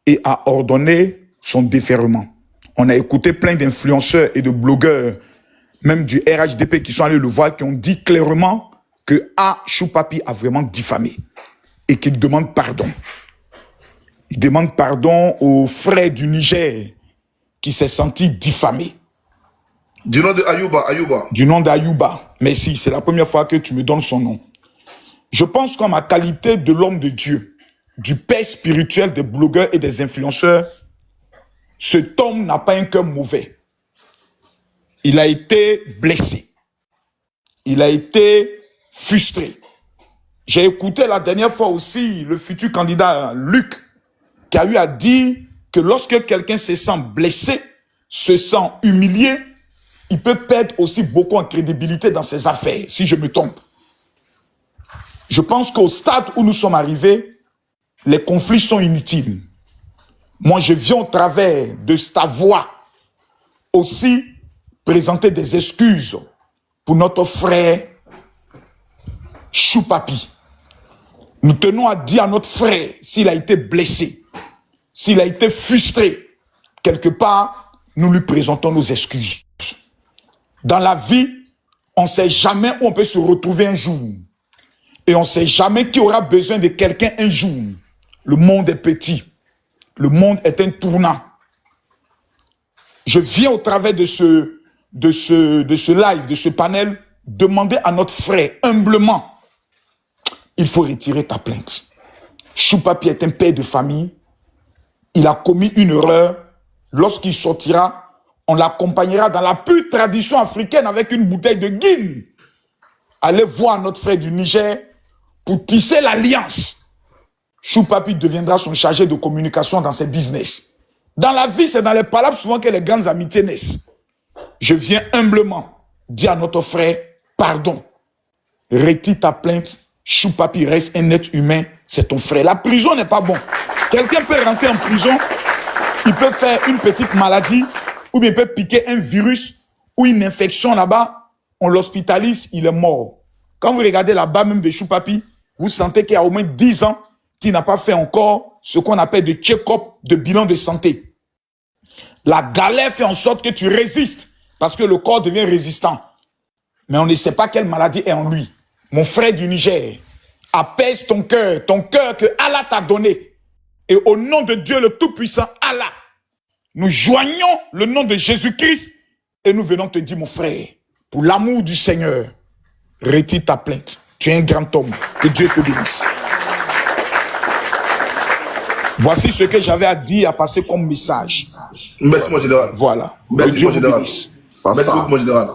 et a ordonné son déferrement. On a écouté plein d'influenceurs et de blogueurs, même du RHDP qui sont allés le voir, qui ont dit clairement que Chou Papi a vraiment diffamé et qu'il demande pardon. Il demande pardon aux frères du Niger qui s'est senti diffamé. Du nom de Ayouba. Du nom d'Ayouba. Merci, c'est la première fois que tu me donnes son nom. Je pense qu'en ma qualité de l'homme de Dieu, du père spirituel des blogueurs et des influenceurs, cet homme n'a pas un cœur mauvais. Il a été blessé. Il a été frustré. J'ai écouté la dernière fois aussi le futur candidat Luc qui a eu à dire que lorsque quelqu'un se sent blessé, se sent humilié, il peut perdre aussi beaucoup en crédibilité dans ses affaires, si je me trompe. Je pense qu'au stade où nous sommes arrivés, les conflits sont inutiles. Moi, je viens au travers de ta voix aussi présenter des excuses pour notre frère Chou Papi. Nous tenons à dire à notre frère, s'il a été blessé, s'il a été frustré, quelque part, nous lui présentons nos excuses. Dans la vie, on ne sait jamais où on peut se retrouver un jour. Et on ne sait jamais qui aura besoin de quelqu'un un jour. Le monde est petit. Le monde est un tournant. Je viens au travers de ce live, de ce panel, demander à notre frère, humblement, il faut retirer ta plainte. Chou Papi est un père de famille. Il a commis une erreur. Lorsqu'il sortira, on l'accompagnera dans la pure tradition africaine avec une bouteille de guine. Allez voir notre frère du Niger pour tisser l'alliance. Chou Papi deviendra son chargé de communication dans ses business. Dans la vie, c'est dans les palabres souvent que les grandes amitiés naissent. Je viens humblement dire à notre frère, pardon. Retire ta plainte. Chou Papi reste un être humain, c'est ton frère. La prison n'est pas bon. Quelqu'un peut rentrer en prison, il peut faire une petite maladie, ou bien il peut piquer un virus ou une infection là-bas, on l'hospitalise, il est mort. Quand vous regardez là-bas même de Chou Papi, vous sentez qu'il y a au moins 10 ans qu'il n'a pas fait encore ce qu'on appelle de check-up, de bilan de santé. La galère fait en sorte que tu résistes, parce que le corps devient résistant. Mais on ne sait pas quelle maladie est en lui. Mon frère du Niger, apaise ton cœur que Allah t'a donné. Et au nom de Dieu le Tout-Puissant, Allah, nous joignons le nom de Jésus-Christ et nous venons te dire, mon frère, pour l'amour du Seigneur, retire ta plainte. Tu es un grand homme. Que Dieu te bénisse. Voici ce que j'avais à dire, à passer comme message. Merci, mon général. Voilà. Merci, mon général. Merci beaucoup, mon général.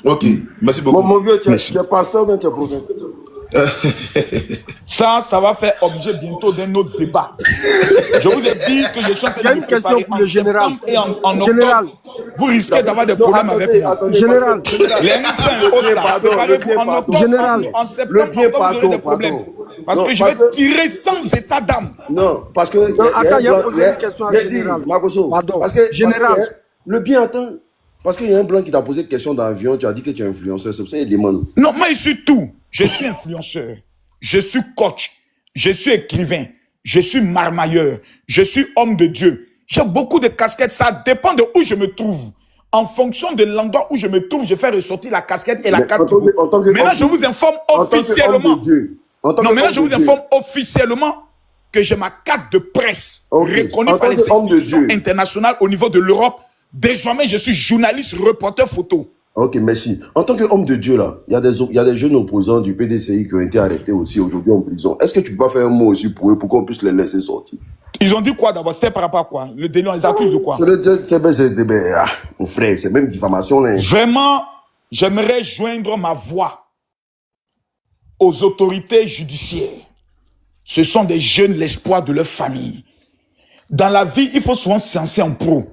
Ok, merci beaucoup. Mon vieux, tu es pasteur, mais tu es prophète. Ça va faire objet bientôt d'un autre débat. Je vous ai dit que je suis en train de me préparer en septembre et en octobre. Vous risquez d'avoir des problèmes avec moi. Général. Les préparez-vous en octobre, en septembre, vous aurez des problèmes. Parce que je vais tirer sans état d'âme. Non, parce que... Attends, il y a posé une question à Général. Pardon. Parce que Général. Le bien, attends. Parce qu'il y a un blanc qui t'a posé une question d'avion, tu as dit que tu es influenceur, c'est pour ça qu'il demande. Non, moi je suis tout. Je suis influenceur, je suis coach, je suis écrivain, je suis marmailleur, je suis homme de Dieu. J'ai beaucoup de casquettes, ça dépend de où je me trouve. En fonction de l'endroit où je me trouve, je fais ressortir la casquette et la carte. Maintenant, je vous informe officiellement. Maintenant, je vous informe officiellement que j'ai ma carte de presse reconnue par les institutions internationales au niveau de l'Europe. Désormais, je suis journaliste, reporter photo. Ok, merci. En tant qu'homme de Dieu, là, il y a des jeunes opposants du PDCI qui ont été arrêtés aussi aujourd'hui en prison. Est-ce que tu peux pas faire un mot aussi pour eux, pour qu'on puisse les laisser sortir? Ils ont dit quoi d'abord? C'était par rapport à quoi? Le délit, on les accuse de quoi? Mon frère, c'est même diffamation. Là. Vraiment, j'aimerais joindre ma voix aux autorités judiciaires. Ce sont des jeunes, l'espoir de leur famille. Dans la vie, il faut souvent se lancer en pro.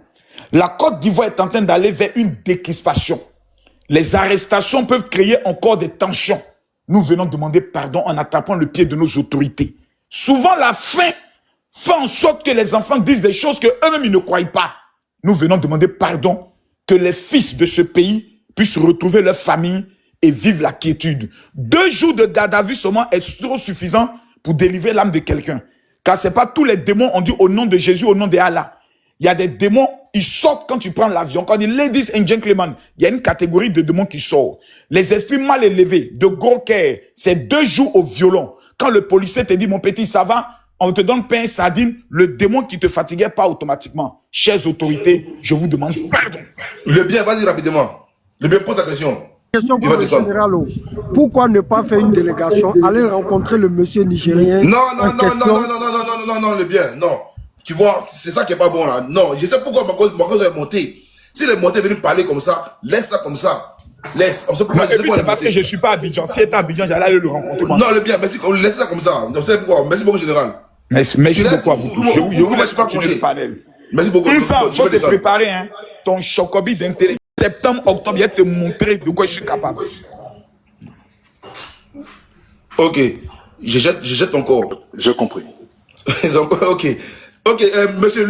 La Côte d'Ivoire est en train d'aller vers une décrispation. Les arrestations peuvent créer encore des tensions. Nous venons demander pardon en attrapant le pied de nos autorités. Souvent, la faim fait en sorte que les enfants disent des choses qu'eux-mêmes ils ne croient pas. Nous venons demander pardon, que les fils de ce pays puissent retrouver leur famille et vivre la quiétude. 2 jours de garde à vue seulement est trop suffisant pour délivrer l'âme de quelqu'un. Car ce n'est pas tous les démons, on dit au nom de Jésus, au nom de Allah. Il y a des démons, ils sortent quand tu prends l'avion. Quand on dit ladies and gentlemen, il y a une catégorie de démons qui sortent. Les esprits mal élevés, de gros cœur, c'est 2 jours au violon. Quand le policier te dit, mon petit, ça va, on te donne pain et sardine, le démon qui te fatiguait pas automatiquement. Chères autorités, je vous demande pardon. Le bien, vas-y rapidement. Le bien, pose ta question. Question pour le général. Pourquoi ne pas faire une délégation, aller rencontrer le monsieur nigérien? Non, le bien, non. Tu vois, c'est ça qui est pas bon là. Non, je sais pourquoi Marcos est monté. S'il est monté, venir parler comme ça, laisse ça comme ça. Laisse. On sait pourquoi. Et puis c'est parce que je ne suis pas à Abidjan. Si j'étais à Abidjan, j'allais aller le rencontrer. Non, le bien, merci. Laisse ça comme ça. On sait pourquoi. Merci beaucoup, général. Merci beaucoup à vous. Je vous laisse continuer le panel. Merci beaucoup. Il faut se préparer, hein. Ton chocobi d'intérêt. Septembre, octobre, il va te montrer de quoi je suis capable. Ok. Je jette ton corps. J'ai compris. Ok. Ok, monsieur.